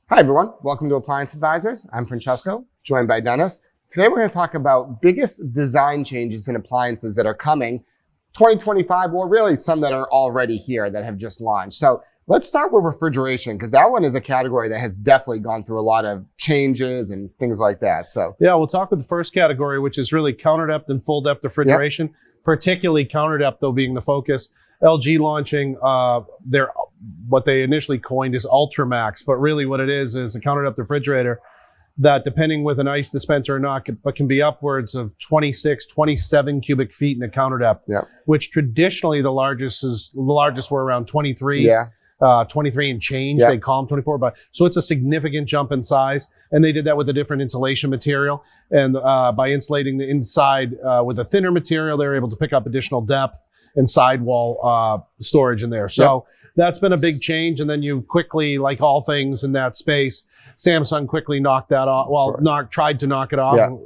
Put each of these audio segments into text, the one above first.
Hi everyone, welcome to Appliance Advisors. I'm Francesco, joined by Dennis. Today we're going to talk about biggest design changes in appliances that are coming 2025, or really some that are already here that have just launched. So let's start with refrigeration, because that one is a category that has definitely gone through a lot of changes and things like that. So yeah, we'll talk with the first category, which is really counter depth and full depth refrigeration, particularly counter depth though being the focus. LG launching their what they initially coined is UltraMax, but really what it is a counter depth refrigerator that, depending with an ice dispenser or not, can be upwards of 26, 27 cubic feet in a counter depth, which traditionally the largest were around 23. 23 and change. They call them 24, but so it's a significant jump in size. And they did that with a different insulation material. And by insulating the inside with a thinner material, they were able to pick up additional depth and sidewall storage in there. So that's been a big change. And then you quickly, like all things in that space, Samsung quickly knocked that off. Well, tried to knock it off.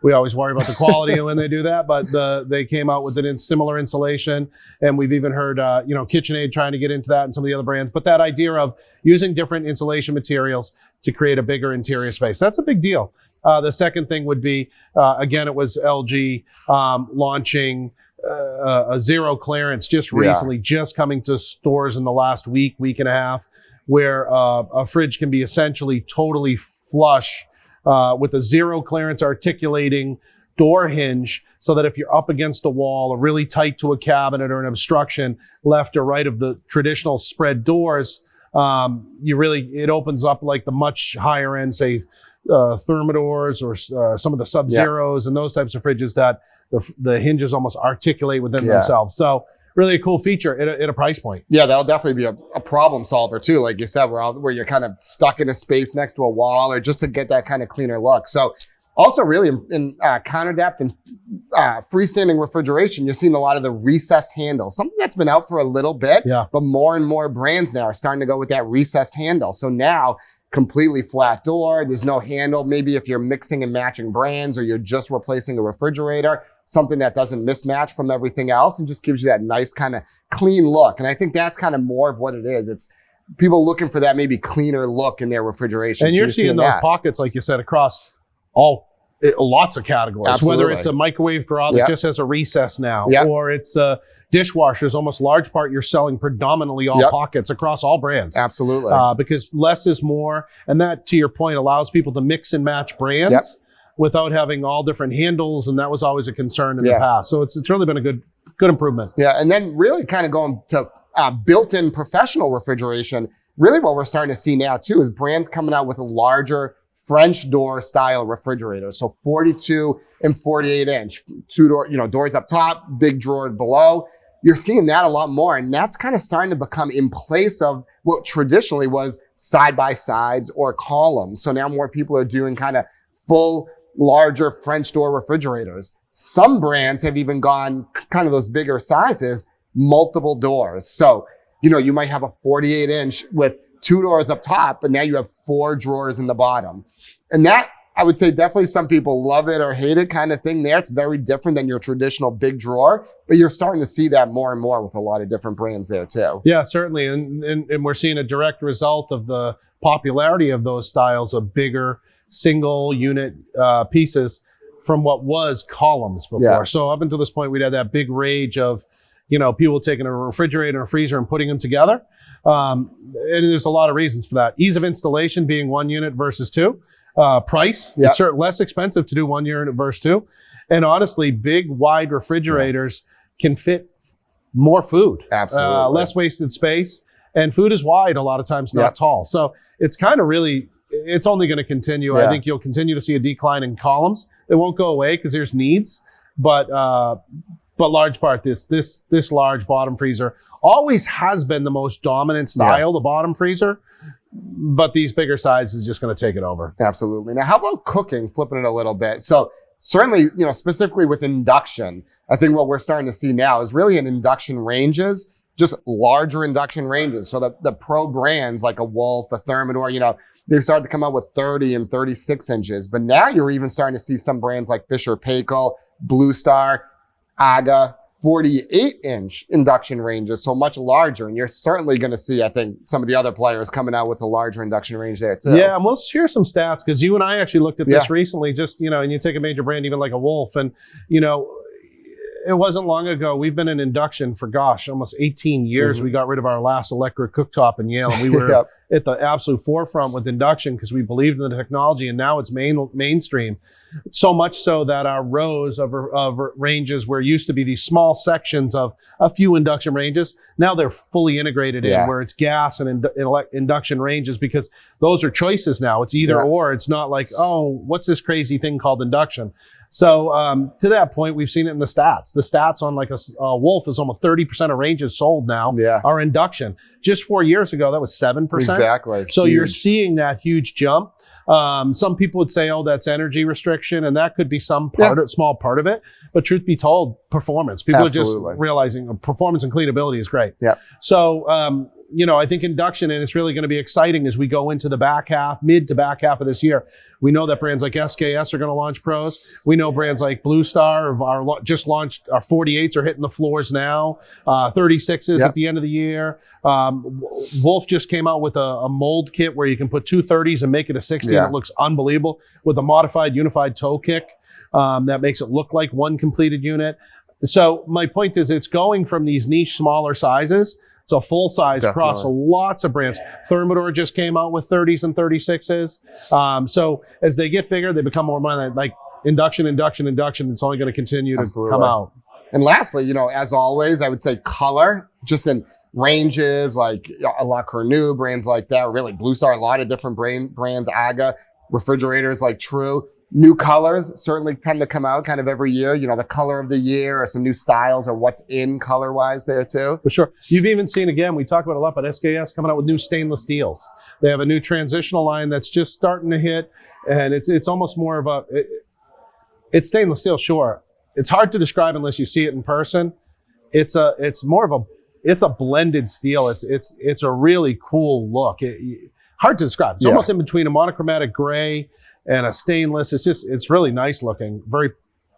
We always worry about the quality when they do that, but they came out with a similar insulation. And we've even heard, KitchenAid trying to get into that and some of the other brands. But that idea of using different insulation materials to create a bigger interior space, that's a big deal. The second thing would be, again, it was LG launching a zero clearance just recently, just coming to stores in the last week and a half, where a fridge can be essentially totally flush with a zero clearance articulating door hinge, so that if you're up against a wall or really tight to a cabinet or an obstruction left or right of the traditional spread doors, it opens up like the much higher end, say, Thermadors or some of the Sub-Zeros and those types of fridges that the hinges almost articulate within themselves. So really a cool feature at a price point. Yeah, that'll definitely be a problem solver too, like you said, where you're kind of stuck in a space next to a wall, or just to get that kind of cleaner look. So also really in counter depth and freestanding refrigeration, you're seeing a lot of the recessed handles, something that's been out for a little bit, but more and more brands now are starting to go with that recessed handle. So now completely flat door, there's no handle. Maybe if you're mixing and matching brands, or you're just replacing a refrigerator, something that doesn't mismatch from everything else and just gives you that nice kind of clean look. And I think that's kind of more of what it is. It's people looking for that maybe cleaner look in their refrigeration. And you're seeing those pockets, like you said, across lots of categories. Absolutely. Whether it's a microwave garage that just has a recess now, or it's a dishwashers, almost large part you're selling predominantly all pockets across all brands. Absolutely. Because less is more. And that, to your point, allows people to mix and match brands without having all different handles. And that was always a concern in the past. So it's really been a good improvement. Yeah. And then really kind of going to built-in professional refrigeration, really what we're starting to see now too is brands coming out with a larger French door style refrigerator. So 42 and 48 inch, two door, doors up top, big drawer below. You're seeing that a lot more. And that's kind of starting to become in place of what traditionally was side-by-sides or columns. So now more people are doing kind of full, larger French door refrigerators. Some brands have even gone kind of those bigger sizes, multiple doors. So, you might have a 48 inch with two doors up top, but now you have four drawers in the bottom. And that, I would say, definitely some people love it or hate it kind of thing there. It's very different than your traditional big drawer, but you're starting to see that more and more with a lot of different brands there too. Yeah, certainly. And we're seeing a direct result of the popularity of those styles of bigger single unit pieces from what was columns before. So up until this point, we'd had that big rage of, people taking a refrigerator and a freezer and putting them together. And there's a lot of reasons for that. Ease of installation being one unit versus two. Price, it's less expensive to do one unit versus two. And honestly, big, wide refrigerators can fit more food. Absolutely. Less wasted space. And food is wide a lot of times, not tall. So it's kind of really, it's only going to continue. I think you'll continue to see a decline in columns. It won't go away because there's needs. But large part, this large bottom freezer always has been the most dominant style, the bottom freezer. But these bigger sizes is just going to take it over. Absolutely. Now, how about cooking, flipping it a little bit? So certainly, specifically with induction, I think what we're starting to see now is really in induction ranges, just larger induction ranges. So the pro brands like a Wolf, a Thermador, they've started to come out with 30 and 36 inches. But now you're even starting to see some brands like Fisher Paykel, Blue Star, AGA, 48-inch induction ranges, so much larger. And you're certainly going to see, I think, some of the other players coming out with a larger induction range there too. Yeah, and we'll share some stats because you and I actually looked at this recently. Just and you take a major brand, even like a Wolf, and it wasn't long ago. We've been in induction for almost 18 years. We got rid of our last electric cooktop in Yale, and we were at the absolute forefront with induction because we believed in the technology, and now it's mainstream. So much so that our rows of ranges where used to be these small sections of a few induction ranges, now they're fully integrated in where it's gas and induction ranges, because those are choices now. It's either or. It's not like, oh, what's this crazy thing called induction? So to that point, we've seen it in the stats. The stats on like a Wolf is almost 30% of ranges sold now are induction. Just 4 years ago, that was 7%. Exactly. So you're seeing that huge jump. Some people would say, oh, that's energy restriction, and that could be some small part of it. But truth be told, performance. People are just realizing performance and cleanability is great. Yeah. So, I think induction, and it's really going to be exciting as we go into the mid to back half of this year. We know that brands like SKS are going to launch pros. We know brands like Blue Star just launched. Our 48s are hitting the floors now. 36s at the end of the year. Wolf just came out with a mold kit where you can put two 30s and make it a 60, and it looks unbelievable with a modified unified toe kick that makes it look like one completed unit. So my point is, it's going from these niche smaller sizes to full size across lots of brands. Thermador just came out with 30s and 36s. So as they get bigger, they become more like induction. It's only going to continue to come out. And lastly, as always, I would say color, just in ranges like La Cornu, brands like that, really Blue Star, a lot of different brands, AGA, refrigerators like True. New colors certainly tend to come out kind of every year. The color of the year or some new styles or what's in color-wise there too. For sure. You've even seen, again, we talk about it a lot, but SKS coming out with new stainless steels. They have a new transitional line that's just starting to hit, and it's almost more of it's stainless steel, sure. It's hard to describe unless you see it in person. It's a blended steel. It's a really cool look. Hard to describe. It's almost in between a monochromatic gray and a stainless. It's really nice looking, very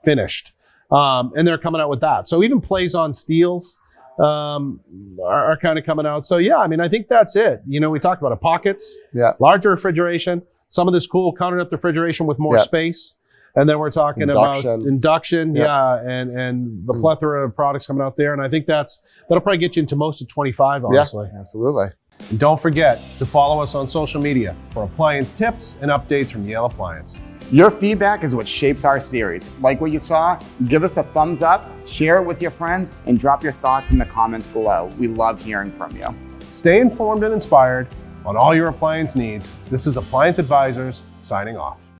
finished. And they're coming out with that. So even plays on steels are kind of coming out. So I think that's it. We talked about pockets, larger refrigeration, some of this cool countertop refrigeration with more space. And then we're talking about induction, and the plethora of products coming out there. And I think that'll probably get you into most of 25, honestly. Yeah, absolutely. And don't forget to follow us on social media for appliance tips and updates from Yale Appliance. Your feedback is what shapes our series. Like what you saw, give us a thumbs up, share it with your friends, and drop your thoughts in the comments below. We love hearing from you. Stay informed and inspired on all your appliance needs. This is Appliance Advisors signing off.